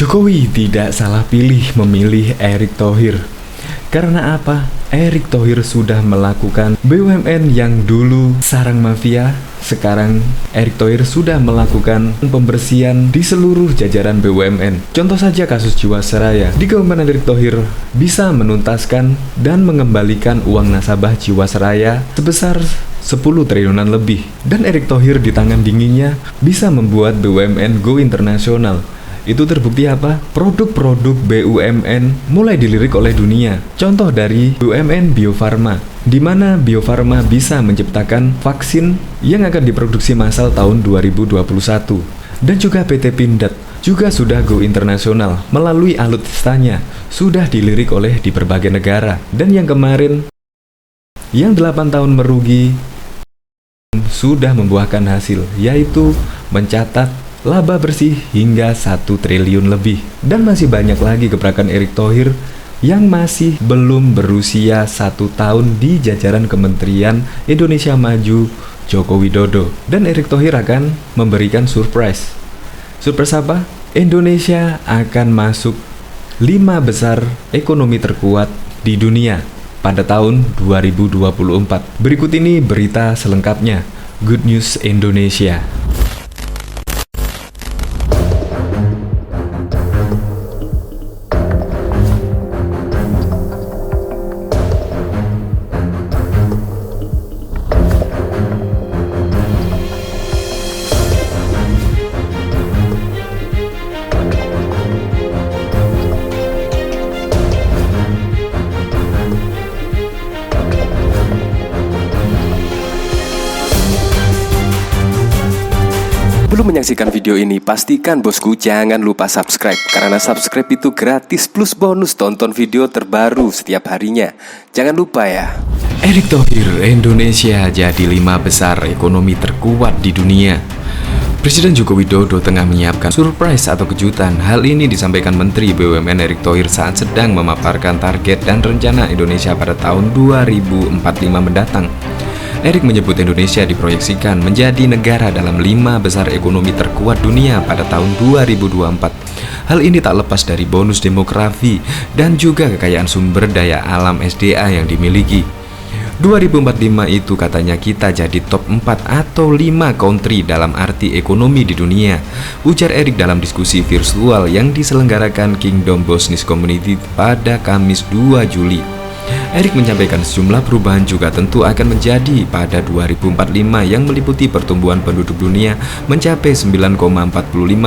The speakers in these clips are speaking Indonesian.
Jokowi tidak salah pilih memilih Erick Thohir. Karena apa? Erick Thohir sudah melakukan BUMN yang dulu sarang mafia. Sekarang Erick Thohir sudah melakukan pembersihan di seluruh jajaran BUMN. Contoh saja kasus Jiwasraya. Di kepemimpinan Erick Thohir bisa menuntaskan dan mengembalikan uang nasabah Jiwasraya sebesar 10 triliunan lebih. Dan Erick Thohir di tangan dinginnya bisa membuat BUMN go internasional. Itu terbukti apa? Produk-produk BUMN mulai dilirik oleh dunia. Contoh dari BUMN Bio Farma, di mana Bio Farma bisa menciptakan vaksin yang akan diproduksi massal tahun 2021. Dan juga PT Pindad juga sudah go internasional melalui alutsistanya, sudah dilirik oleh di berbagai negara. Dan yang kemarin, yang 8 tahun merugi, sudah membuahkan hasil, yaitu mencatat laba bersih hingga 1 triliun lebih. Dan masih banyak lagi gebrakan Erick Thohir yang masih belum berusia 1 tahun di jajaran Kementerian Indonesia Maju Joko Widodo. Dan Erick Thohir akan memberikan surprise. Surprise apa? Indonesia akan masuk 5 besar ekonomi terkuat di dunia pada tahun 2024. Berikut ini berita selengkapnya. Good News Indonesia. Sebelum menyaksikan video ini, pastikan bosku jangan lupa subscribe. Karena subscribe itu gratis plus bonus tonton video terbaru setiap harinya. Jangan lupa ya. Erick Thohir, Indonesia jadi 5 besar ekonomi terkuat di dunia. Presiden Joko Widodo tengah menyiapkan surprise atau kejutan. Hal ini disampaikan Menteri BUMN Erick Thohir saat sedang memaparkan target dan rencana Indonesia pada tahun 2045 mendatang. Erick menyebut Indonesia diproyeksikan menjadi negara dalam 5 besar ekonomi terkuat dunia pada tahun 2024. Hal ini tak lepas dari bonus demografi dan juga kekayaan sumber daya alam SDA yang dimiliki. 2045 itu katanya kita jadi top 4 atau 5 country dalam arti ekonomi di dunia, ujar Erick dalam diskusi virtual yang diselenggarakan Kingdom Business Community pada Kamis 2 Juli. Erick menyampaikan sejumlah perubahan juga tentu akan menjadi pada 2045 yang meliputi pertumbuhan penduduk dunia mencapai 9,45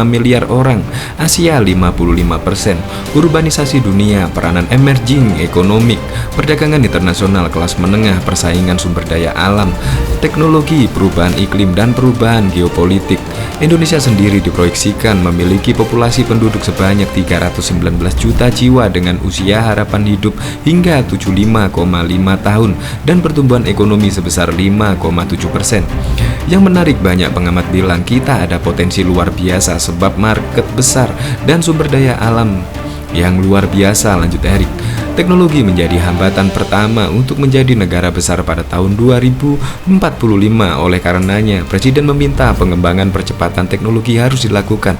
miliar orang, Asia 55%, urbanisasi dunia, peranan emerging economic, perdagangan internasional kelas menengah, persaingan sumber daya alam, teknologi, perubahan iklim, dan perubahan geopolitik. Indonesia sendiri diproyeksikan memiliki populasi penduduk sebanyak 319 juta jiwa dengan usia harapan hidup hingga 75,5 tahun dan pertumbuhan ekonomi sebesar 5,7%. Yang menarik, banyak pengamat bilang kita ada potensi luar biasa sebab market besar dan sumber daya alam yang luar biasa, lanjut Erick. Teknologi menjadi hambatan pertama untuk menjadi negara besar pada tahun 2045. Oleh karenanya, Presiden meminta pengembangan percepatan teknologi harus dilakukan.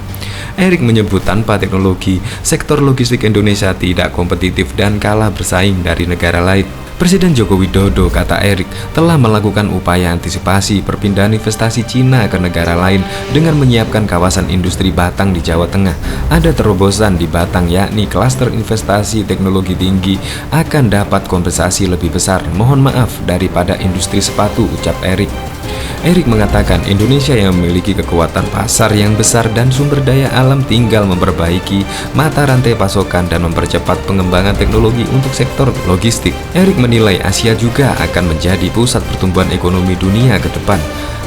Erick menyebut tanpa teknologi, sektor logistik Indonesia tidak kompetitif dan kalah bersaing dari negara lain. Presiden Joko Widodo, kata Erick, telah melakukan upaya antisipasi perpindahan investasi Cina ke negara lain dengan menyiapkan kawasan industri Batang di Jawa Tengah. Ada terobosan di Batang, yakni klaster investasi teknologi tinggi akan dapat kompensasi lebih besar, mohon maaf, daripada industri sepatu, ucap Erick. Erick mengatakan Indonesia yang memiliki kekuatan pasar yang besar dan sumber daya alam tinggal memperbaiki mata rantai pasokan dan mempercepat pengembangan teknologi untuk sektor logistik. Erick menilai Asia juga akan menjadi pusat pertumbuhan ekonomi dunia ke depan.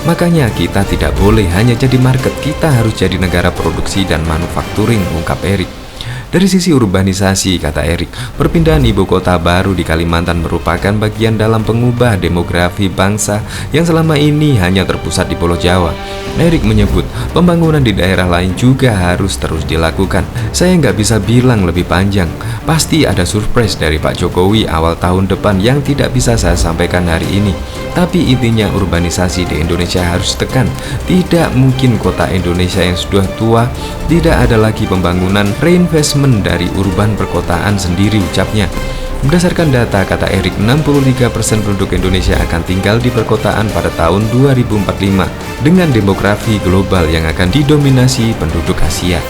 Makanya kita tidak boleh hanya jadi market, kita harus jadi negara produksi dan manufacturing, ungkap Erick. Dari sisi urbanisasi, kata Erik, perpindahan ibu kota baru di Kalimantan merupakan bagian dalam pengubah demografi bangsa yang selama ini hanya terpusat di Pulau Jawa. Erik menyebut pembangunan di daerah lain juga harus terus dilakukan. Saya nggak bisa bilang lebih panjang. Pasti ada surprise dari Pak Jokowi awal tahun depan yang tidak bisa saya sampaikan hari ini. Tapi intinya urbanisasi di Indonesia harus tekan. Tidak mungkin kota Indonesia yang sudah tua tidak ada lagi pembangunan reinvestment dari urban perkotaan sendiri, ucapnya. Berdasarkan data, kata Erik, 63% penduduk Indonesia akan tinggal di perkotaan pada tahun 2045 dengan demografi global yang akan didominasi penduduk Asia.